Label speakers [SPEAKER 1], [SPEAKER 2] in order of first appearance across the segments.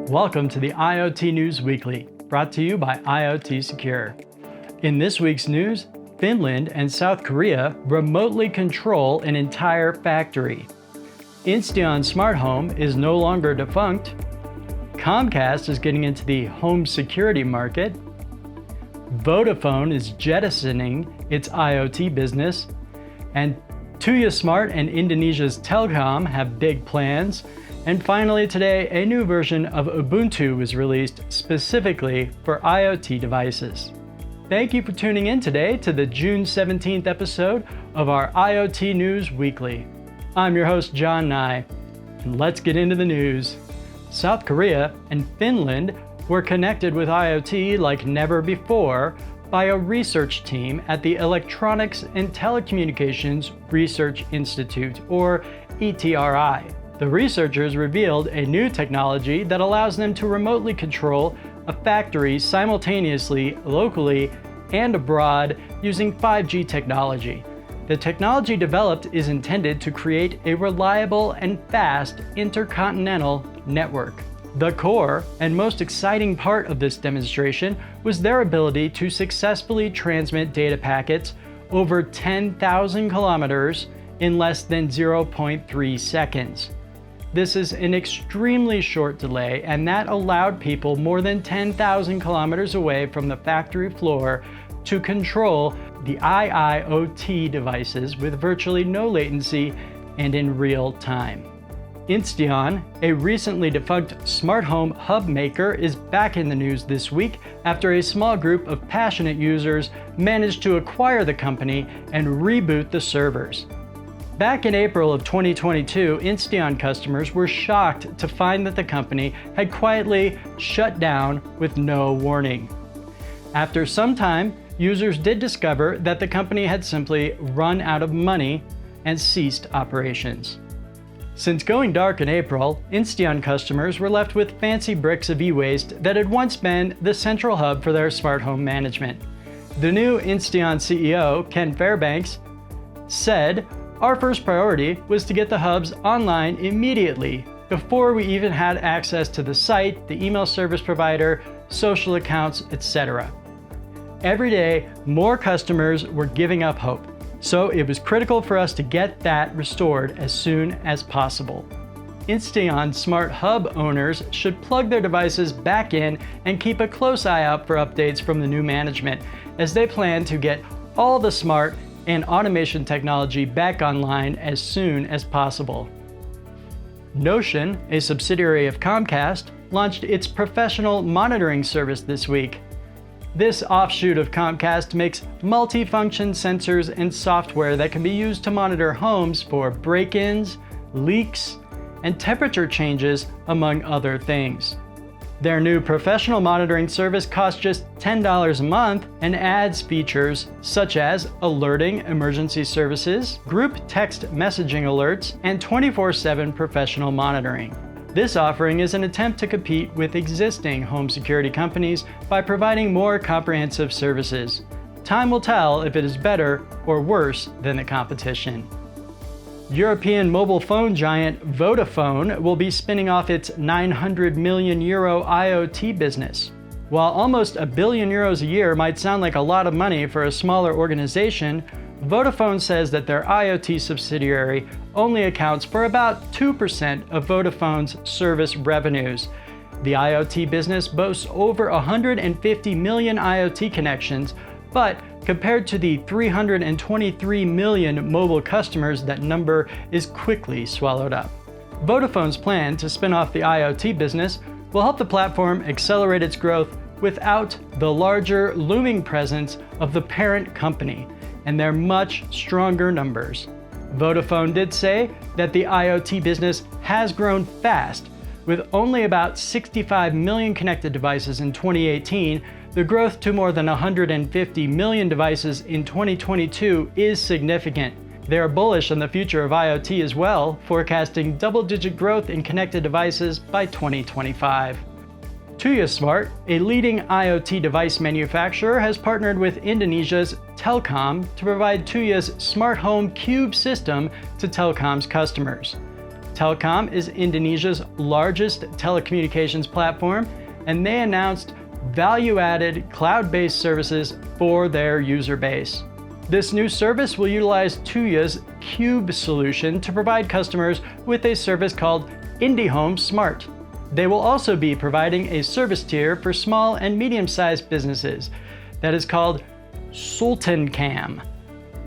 [SPEAKER 1] Welcome to the IoT News Weekly, brought to you by IoT Secure. In this week's news, Finland and South Korea remotely control an entire factory. Insteon Smart Home is no longer defunct. Comcast is getting into the home security market. Vodafone is jettisoning its IoT business. And Tui Smart and Indonesia's Telkom have big plans. And finally today, a new version of Ubuntu was released specifically for IoT devices. Thank you for tuning in today to the June 17th episode of our IoT News Weekly. I'm your host, John Nye, and let's get into the news. South Korea and Finland were connected with IoT like never before by a research team at the Electronics and Telecommunications Research Institute, or ETRI. The researchers revealed a new technology that allows them to remotely control a factory simultaneously, locally, and abroad using 5G technology. The technology developed is intended to create a reliable and fast intercontinental network. The core and most exciting part of this demonstration was their ability to successfully transmit data packets over 10,000 kilometers in less than 0.3 seconds. This is an extremely short delay, and that allowed people more than 10,000 kilometers away from the factory floor to control the IoT devices with virtually no latency and in real time. Insteon, a recently defunct smart home hub maker, is back in the news this week after a small group of passionate users managed to acquire the company and reboot the servers. Back in April of 2022, Insteon customers were shocked to find that the company had quietly shut down with no warning. After some time, users did discover that the company had simply run out of money and ceased operations. Since going dark in April, Insteon customers were left with fancy bricks of e-waste that had once been the central hub for their smart home management. The new Insteon CEO, Ken Fairbanks, said, "Our first priority was to get the hubs online immediately, before we even had access to the site, the email service provider, social accounts, etc. Every day, more customers were giving up hope. So it was critical for us to get that restored as soon as possible." Insteon Smart Hub owners should plug their devices back in and keep a close eye out for updates from the new management, as they plan to get all the smart and automation technology back online as soon as possible. Notion, a subsidiary of Comcast, launched its professional monitoring service this week. This offshoot of Comcast makes multifunction sensors and software that can be used to monitor homes for break-ins, leaks, and temperature changes, among other things. Their new professional monitoring service costs just $10 a month and adds features such as alerting emergency services, group text messaging alerts, and 24/7 professional monitoring. This offering is an attempt to compete with existing home security companies by providing more comprehensive services. Time will tell if it is better or worse than the competition. European mobile phone giant Vodafone will be spinning off its €900 million IoT business. While almost €1 billion a year might sound like a lot of money for a smaller organization, Vodafone says that their IoT subsidiary only accounts for about 2% of Vodafone's service revenues. The IoT business boasts over 150 million IoT connections, but compared to the 323 million mobile customers, that number is quickly swallowed up. Vodafone's plan to spin off the IoT business will help the platform accelerate its growth without the larger looming presence of the parent company and their much stronger numbers. Vodafone did say that the IoT business has grown fast. With only about 65 million connected devices in 2018, the growth to more than 150 million devices in 2022 is significant. They are bullish on the future of IoT as well, forecasting double-digit growth in connected devices by 2025. Tui Smart, a leading IoT device manufacturer, has partnered with Indonesia's Telkom to provide Tui's Smart Home Cube system to Telkom's customers. Telkom is Indonesia's largest telecommunications platform, and they announced value-added cloud-based services for their user base. This new service will utilize Tui's Cube solution to provide customers with a service called IndiHome Smart. They will also be providing a service tier for small and medium-sized businesses that is called SultanCam.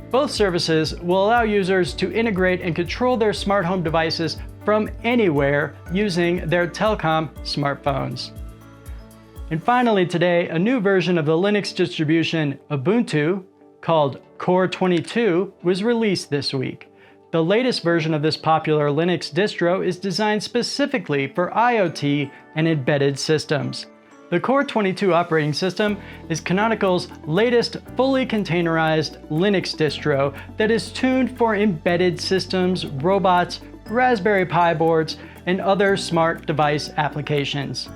[SPEAKER 1] Both services will allow users to integrate and control their smart home devices from anywhere using their Telkom smartphones. And finally today, a new version of the Linux distribution Ubuntu, called Core 22, was released this week. The latest version of this popular Linux distro is designed specifically for IoT and embedded systems. The Core 22 operating system is Canonical's latest fully containerized Linux distro that is tuned for embedded systems, robots, Raspberry Pi boards, and other smart device applications.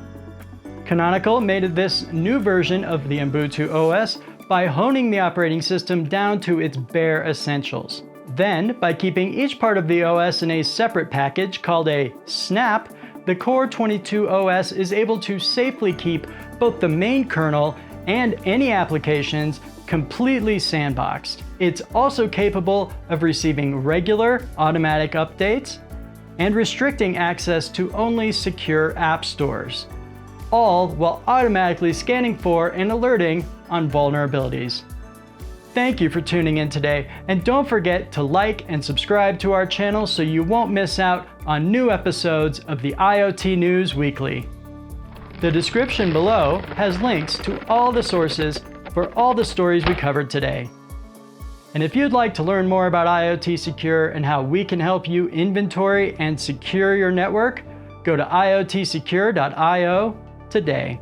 [SPEAKER 1] Canonical made this new version of the Ubuntu OS by honing the operating system down to its bare essentials. Then, by keeping each part of the OS in a separate package called a snap, the Core 22 OS is able to safely keep both the main kernel and any applications completely sandboxed. It's also capable of receiving regular automatic updates and restricting access to only secure app stores, all while automatically scanning for and alerting on vulnerabilities. Thank you for tuning in today, and don't forget to like and subscribe to our channel so you won't miss out on new episodes of the IoT News Weekly. The description below has links to all the sources for all the stories we covered today. And if you'd like to learn more about IoT Secure and how we can help you inventory and secure your network, go to iotsecure.io today.